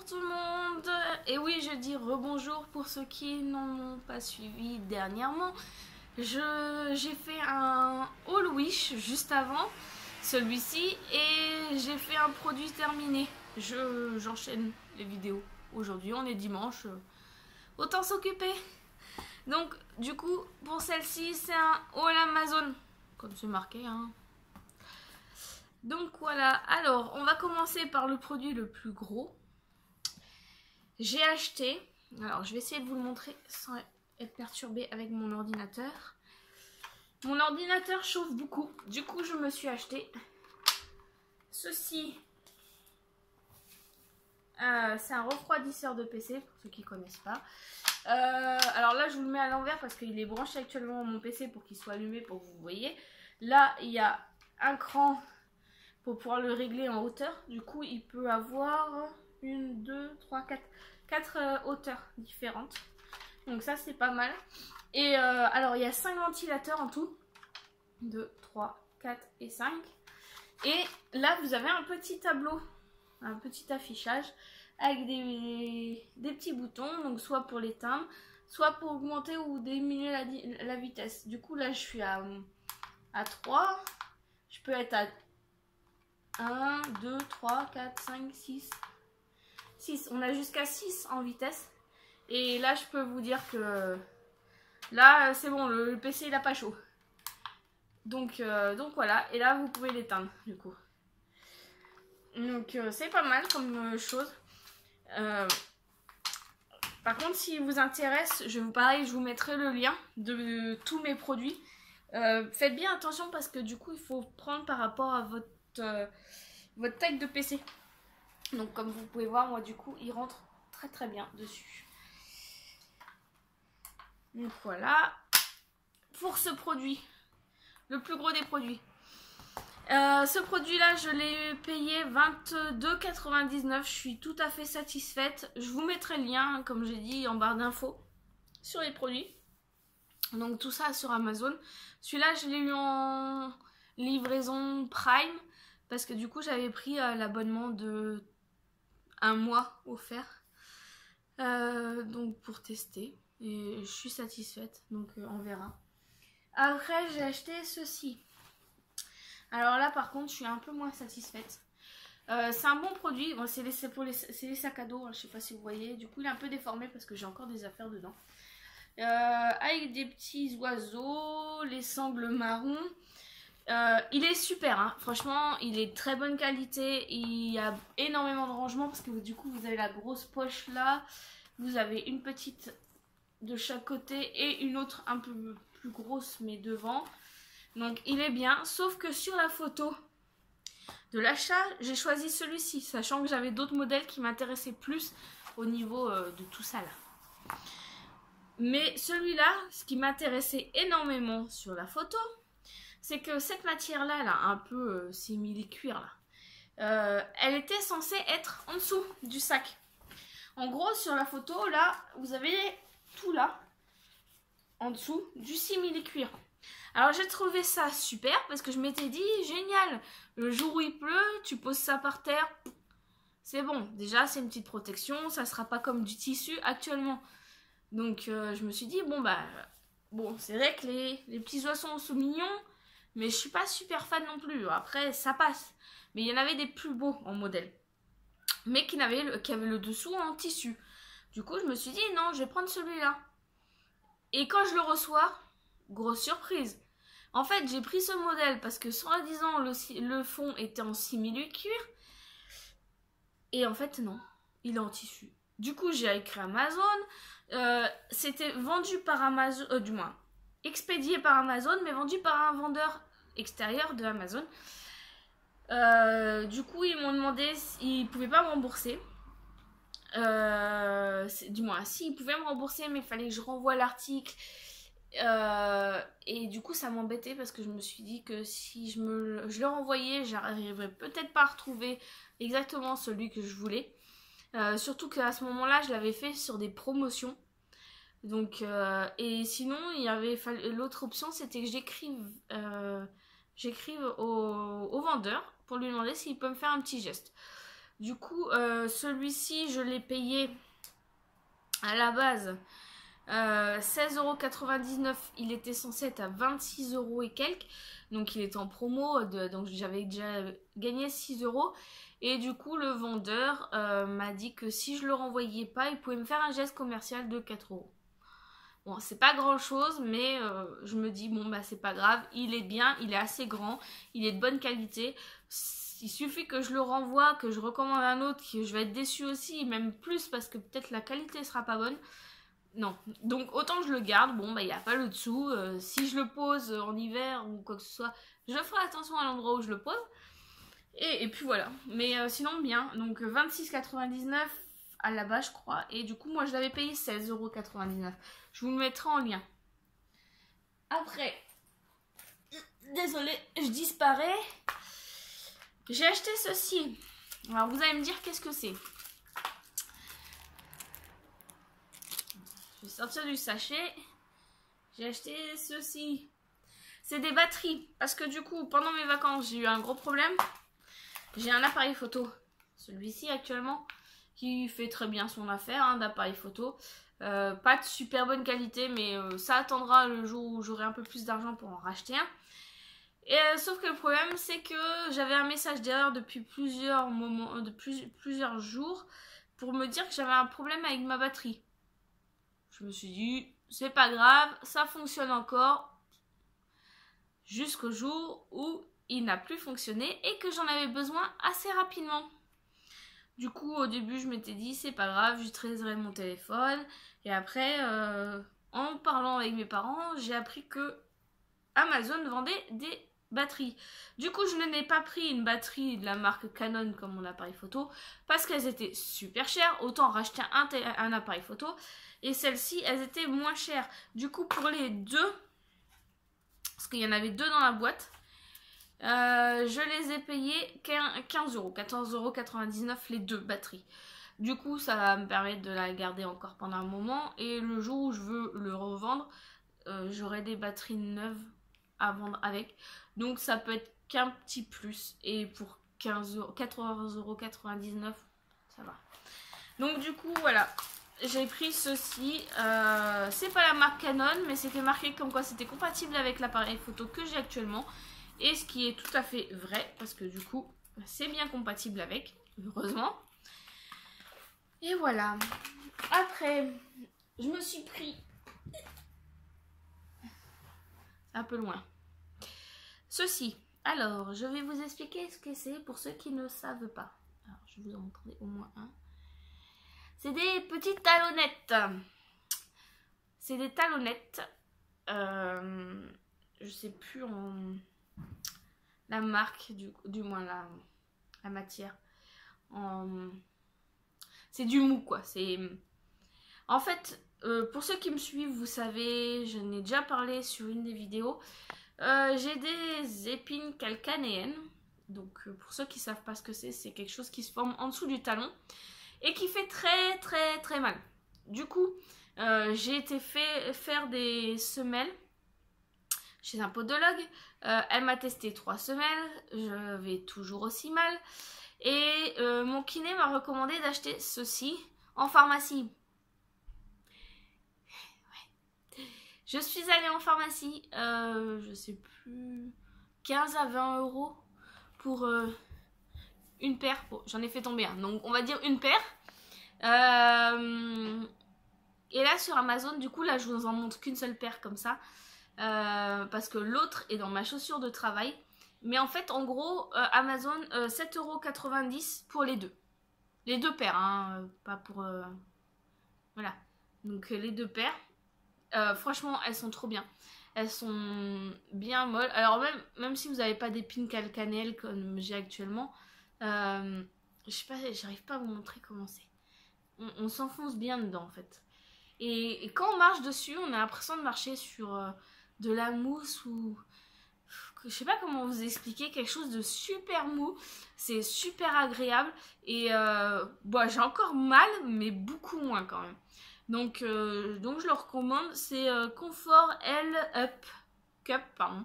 tout le monde. Et oui, je dis rebonjour pour ceux qui n'ont pas suivi dernièrement. J'ai fait un haul Wish juste avant celui-ci et j'ai fait un produit terminé. J'enchaîne les vidéos. Aujourd'hui, on est dimanche. Autant s'occuper. Donc, du coup, pour celle-ci, c'est un haul Amazon. Comme c'est marqué, hein. Donc voilà, alors on va commencer par le produit le plus gros. J'ai acheté, alors je vais essayer de vous le montrer sans être perturbée avec mon ordinateur. Mon ordinateur chauffe beaucoup, du coup je me suis acheté ceci. C'est un refroidisseur de PC pour ceux qui ne connaissent pas. Alors là je vous le mets à l'envers parce qu'il est branché actuellement à mon PC pour qu'il soit allumé pour que vous voyez. Là il y a un cran pour pouvoir le régler en hauteur. Du coup il peut avoir 1, 2, 3, 4 hauteurs différentes. Donc ça c'est pas mal. Et alors il y a 5 ventilateurs en tout. 2, 3, 4 et 5. Et là vous avez un petit tableau, un petit affichage avec des petits boutons. Donc soit pour l'éteindre, soit pour augmenter ou diminuer la vitesse. Du coup là je suis à 3. Je peux être à 1, 2, 3, 4, 5, 6. On a jusqu'à 6 en vitesse. Et là, je peux vous dire que là, c'est bon, le PC, il n'a pas chaud. Donc voilà. Et là, vous pouvez l'éteindre, du coup. Donc, c'est pas mal comme chose. Par contre, s'il vous intéresse, je vous mettrai le lien de tous mes produits. Faites bien attention parce que du coup, il faut prendre par rapport à votre taille de PC. Donc comme vous pouvez voir, moi du coup il rentre très très bien dessus. Donc voilà pour ce produit, le plus gros des produits. Ce produit là je l'ai payé 22,99 €. Je suis tout à fait satisfaite. Je vous mettrai le lien comme j'ai dit en barre d'infos sur les produits. Donc tout ça sur Amazon. Celui-là je l'ai eu en livraison Prime. Parce que du coup j'avais pris l'abonnement de 1 mois offert. Donc pour tester. Et je suis satisfaite. Donc on verra. Après j'ai acheté ceci. Alors là par contre je suis un peu moins satisfaite. C'est un bon produit. Bon, c'est les sacs à dos. Hein, je sais pas si vous voyez. Du coup il est un peu déformé parce que j'ai encore des affaires dedans. Avec des petits oiseaux. Les sangles marron. Il est super, hein. Franchement, il est de très bonne qualité. Il y a énormément de rangement parce que du coup, vous avez la grosse poche là. Vous avez une petite de chaque côté et une autre un peu plus grosse mais devant. Donc, il est bien. Sauf que sur la photo de l'achat, j'ai choisi celui-ci, sachant que j'avais d'autres modèles qui m'intéressaient plus au niveau de tout ça là. Mais celui-là, ce qui m'intéressait énormément sur la photo, c'est que cette matière-là, là, un peu simili-cuir, là, elle était censée être en dessous du sac. En gros, sur la photo, là, vous avez tout là, en dessous du simili-cuir. Alors, j'ai trouvé ça super parce que je m'étais dit, génial, le jour où il pleut, tu poses ça par terre, c'est bon. Déjà, c'est une petite protection, ça sera pas comme du tissu actuellement. Donc, je me suis dit, bon, c'est vrai que les petits oiseaux sont mignons, mais je suis pas super fan non plus. Après, ça passe. Mais il y en avait des plus beaux en modèle. Mais qui avaient le dessous en tissu. Du coup, je me suis dit, non, je vais prendre celui-là. Et quand je le reçois, grosse surprise. En fait, j'ai pris ce modèle parce que, soi-disant, le fond était en simili-cuir. Et en fait, non. Il est en tissu. Du coup, j'ai écrit Amazon. C'était vendu par Amazon, du moins, expédié par Amazon, mais vendu par un vendeur extérieur de Amazon. Du coup ils m'ont demandé s'ils pouvaient pas me rembourser. Du moins si ils pouvaient me rembourser, mais il fallait que je renvoie l'article. Et du coup ça m'embêtait parce que je me suis dit que si je le renvoyais, j'arriverais peut-être pas à retrouver exactement celui que je voulais. Surtout qu'à ce moment là je l'avais fait sur des promotions. Donc, et sinon, l'autre option, c'était que j'écrive au vendeur pour lui demander s'il peut me faire un petit geste. Du coup, celui-ci, je l'ai payé à la base 16,99 €. Il était censé être à 26 € et quelques. Donc il est en promo, donc j'avais déjà gagné 6 €. Et du coup, le vendeur m'a dit que si je le renvoyais pas, il pouvait me faire un geste commercial de 4 €. Bon, c'est pas grand chose, mais je me dis, bon, bah c'est pas grave, il est bien, il est assez grand, il est de bonne qualité. Il suffit que je le renvoie, que je recommande un autre, que je vais être déçue aussi, même plus parce que peut-être la qualité sera pas bonne. Non, donc autant je le garde, bon, bah il n'y a pas le dessous. Si je le pose en hiver ou quoi que ce soit, je ferai attention à l'endroit où je le pose. Et puis voilà, mais sinon bien, donc 26,99 € à la base je crois, et du coup moi je l'avais payé 16,99 €. Je vous le mettrai en lien. Après, désolée, je disparais. J'ai acheté ceci. Alors vous allez me dire qu'est-ce que c'est. Je vais sortir du sachet. J'ai acheté ceci. C'est des batteries, parce que du coup pendant mes vacances j'ai eu un gros problème. J'ai un appareil photo, celui-ci actuellement, qui fait très bien son affaire d'appareil photo. Pas de super bonne qualité, mais ça attendra le jour où j'aurai un peu plus d'argent pour en racheter un. Et sauf que le problème, c'est que j'avais un message d'erreur depuis plusieurs moments, plusieurs jours, pour me dire que j'avais un problème avec ma batterie. Je me suis dit, c'est pas grave, ça fonctionne encore, jusqu'au jour où il n'a plus fonctionné et que j'en avais besoin assez rapidement. Du coup, au début, je m'étais dit, c'est pas grave, j'utiliserai mon téléphone. Et après, en parlant avec mes parents, j'ai appris que Amazon vendait des batteries. Du coup, je n'ai pas pris une batterie de la marque Canon comme mon appareil photo parce qu'elles étaient super chères. Autant racheter un appareil photo. Et celles-ci, elles étaient moins chères. Du coup, pour les deux, parce qu'il y en avait deux dans la boîte, je les ai payés 15 €, 14,99 € les deux batteries. Du coup, ça va me permettre de la garder encore pendant un moment. Et le jour où je veux le revendre, j'aurai des batteries neuves à vendre avec. Donc ça peut être qu'un petit plus. Et pour 14,99 €, ça va. Donc du coup, voilà. J'ai pris ceci. C'est pas la marque Canon, mais c'était marqué comme quoi c'était compatible avec l'appareil photo que j'ai actuellement. Et ce qui est tout à fait vrai, parce que du coup, c'est bien compatible avec, heureusement. Et voilà. Après, je me suis pris... un peu loin. Ceci. Alors, je vais vous expliquer ce que c'est pour ceux qui ne savent pas. Alors, je vais vous en montrer au moins un. C'est des petites talonnettes. C'est des talonnettes. Je sais plus la marque, du moins la matière. C'est du mou, quoi. En fait, pour ceux qui me suivent, vous savez, je n'ai déjà parlé sur une des vidéos. J'ai des épines calcanéennes. Donc, pour ceux qui ne savent pas ce que c'est quelque chose qui se forme en dessous du talon et qui fait très très très mal. Du coup, j'ai été faire des semelles chez un podologue. Elle m'a testé 3 semelles. Je vais toujours aussi mal. Et mon kiné m'a recommandé d'acheter ceci en pharmacie. Ouais. Je suis allée en pharmacie, je sais plus, 15 à 20 € pour une paire. Bon, j'en ai fait tomber un, donc on va dire une paire. Et là sur Amazon, du coup, là je vous en montre qu'une seule paire comme ça. Parce que l'autre est dans ma chaussure de travail. Mais en fait, en gros, Amazon, 7,90 € pour les deux. Les deux paires, hein, pas pour... Voilà. Donc les deux paires. Franchement, elles sont trop bien. Elles sont bien molles. Alors même si vous n'avez pas d'épines calcanéennes comme j'ai actuellement, je sais pas, j'arrive pas à vous montrer comment c'est. On s'enfonce bien dedans en fait. Et quand on marche dessus, on a l'impression de marcher sur de la mousse ou... Je sais pas comment vous expliquer, quelque chose de super mou. C'est super agréable. Et bon, j'ai encore mal, mais beaucoup moins quand même. Donc je le recommande. C'est Confort L Up Cup, pardon.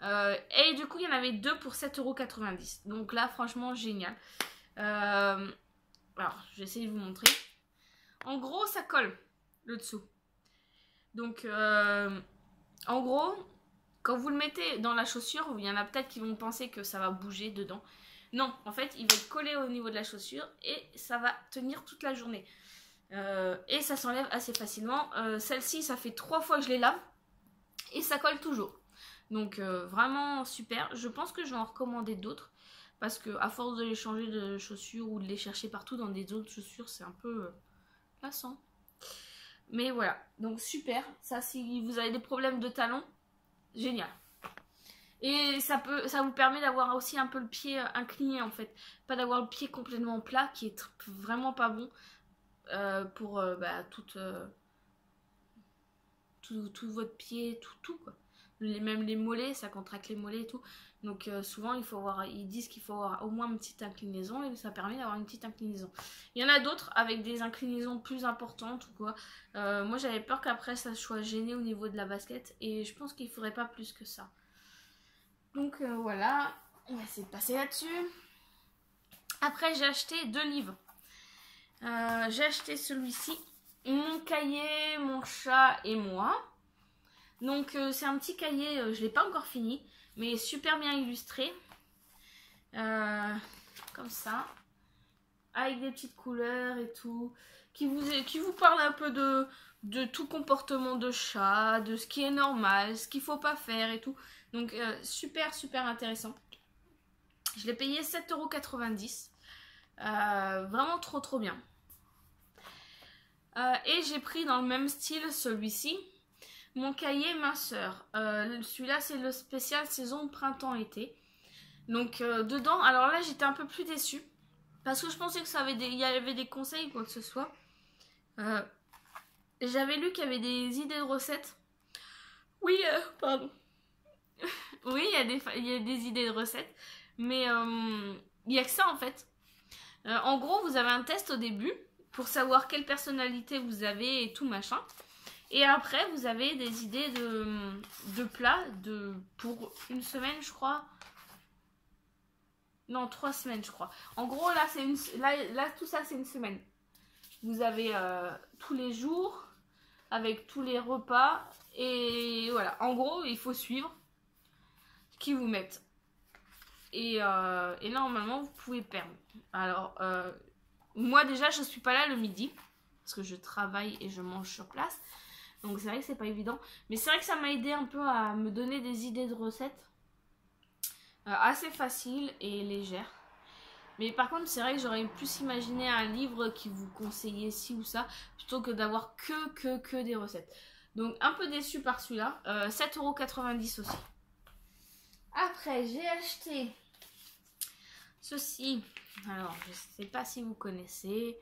Et du coup, il y en avait deux pour 7,90 €. Donc là, franchement, génial. Alors, je vais essayer de vous montrer. En gros, ça colle le dessous. Donc, en gros, quand vous le mettez dans la chaussure, il y en a peut-être qui vont penser que ça va bouger dedans. Non, en fait, il va être collé au niveau de la chaussure et ça va tenir toute la journée. Et ça s'enlève assez facilement. Celle-ci, ça fait 3 fois que je les lave et ça colle toujours. Donc, vraiment super. Je pense que je vais en recommander d'autres parce que à force de les changer de chaussures ou de les chercher partout dans des autres chaussures, c'est un peu lassant. Mais voilà, donc super. Ça, si vous avez des problèmes de talons, génial. Et ça vous permet d'avoir aussi un peu le pied incliné en fait. Pas d'avoir le pied complètement plat qui est vraiment pas bon pour tout votre pied, tout quoi. Même les mollets, ça contracte les mollets et tout. Donc souvent ils disent qu'il faut avoir au moins une petite inclinaison et ça permet d'avoir une petite inclinaison. Il y en a d'autres avec des inclinaisons plus importantes ou quoi. Moi j'avais peur qu'après ça soit gêné au niveau de la basket et je pense qu'il ne faudrait pas plus que ça. Donc voilà, on va essayer de passer là-dessus. Après j'ai acheté 2 livres. J'ai acheté celui-ci, Mon cahier, mon chat et moi. Donc c'est un petit cahier, je ne l'ai pas encore fini, mais super bien illustré. Comme ça. Avec des petites couleurs et tout. Qui vous parle un peu de tout comportement de chat, de ce qui est normal, ce qu'il ne faut pas faire et tout. Donc super intéressant. Je l'ai payé 7,90 €. Vraiment trop bien. Et j'ai pris dans le même style celui-ci. Mon cahier minceur. Celui-là c'est le spécial saison printemps-été. Donc dedans, alors là j'étais un peu plus déçue. Parce que je pensais que il y avait des conseils ou quoi que ce soit. J'avais lu qu'il y avait des idées de recettes. Oui, pardon. Oui, il y a des idées de recettes. Mais il n'y a que ça en fait. En gros, vous avez un test au début pour savoir quelle personnalité vous avez et tout machin. Et après, vous avez des idées de plats pour une semaine, je crois. Non, 3 semaines, je crois. En gros, là, tout ça, c'est une semaine. Vous avez tous les jours, avec tous les repas. Et voilà. En gros, il faut suivre ce qu'ils vous mettent. Et normalement, vous pouvez perdre. Alors, moi, déjà, je ne suis pas là le midi. Parce que je travaille et je mange sur place. Donc, c'est vrai que c'est pas évident. Mais c'est vrai que ça m'a aidé un peu à me donner des idées de recettes. Assez faciles et légères. Mais par contre, c'est vrai que j'aurais plus imaginé un livre qui vous conseillait ci ou ça, plutôt que d'avoir que des recettes. Donc un peu déçue par celui-là. 7,90 € aussi. Après, j'ai acheté ceci. Alors, je sais pas si vous connaissez.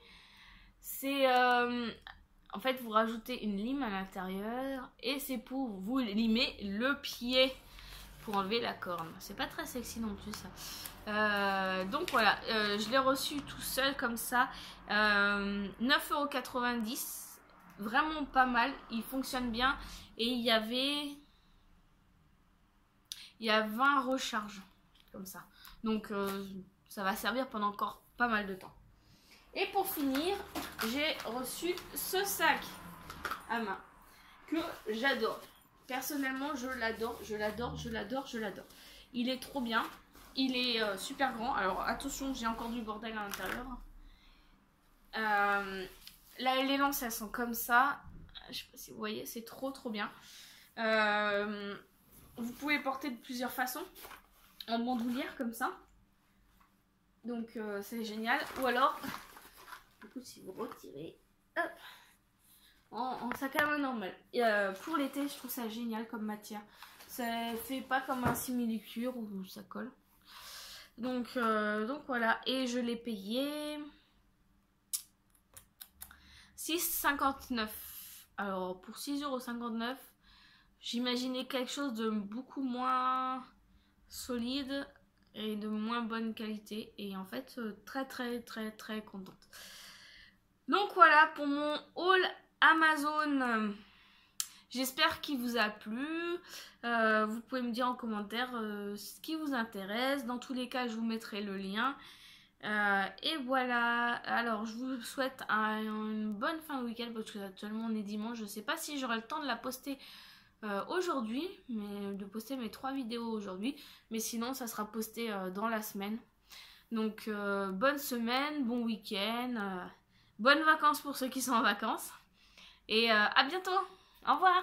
C'est... en fait, vous rajoutez une lime à l'intérieur. Et c'est pour vous limer le pied. Pour enlever la corne. C'est pas très sexy non plus ça. Donc voilà, je l'ai reçu tout seul comme ça. 9,90 €. Vraiment pas mal. Il fonctionne bien. Et il y a 20 recharges. Comme ça. Donc ça va servir pendant encore pas mal de temps. Et pour finir, j'ai reçu ce sac à main. Que j'adore. Personnellement, je l'adore. Il est trop bien. Il est super grand. Alors, attention, j'ai encore du bordel à l'intérieur. Là, les lances, elles sont comme ça. Je sais pas si vous voyez, c'est trop bien. Vous pouvez porter de plusieurs façons. En bandoulière, comme ça. Donc, c'est génial. Ou alors, du coup, si vous retirez... Hop, en sac à main normal. Pour l'été, je trouve ça génial comme matière. Ça fait pas comme un simili-cuir où ça colle. Donc voilà. Et je l'ai payé 6,59 €. Alors pour 6,59 €, j'imaginais quelque chose de beaucoup moins solide et de moins bonne qualité. Et en fait, très contente. Donc voilà pour mon haul Amazon. J'espère qu'il vous a plu. Vous pouvez me dire en commentaire ce qui vous intéresse. Dans tous les cas, je vous mettrai le lien. Et voilà, alors je vous souhaite une bonne fin de week-end parce que actuellement on est dimanche. Je sais pas si j'aurai le temps de la poster aujourd'hui, mais de poster mes 3 vidéos aujourd'hui, mais sinon ça sera posté dans la semaine. Donc bonne semaine, bon week-end, bonnes vacances pour ceux qui sont en vacances et à bientôt, au revoir.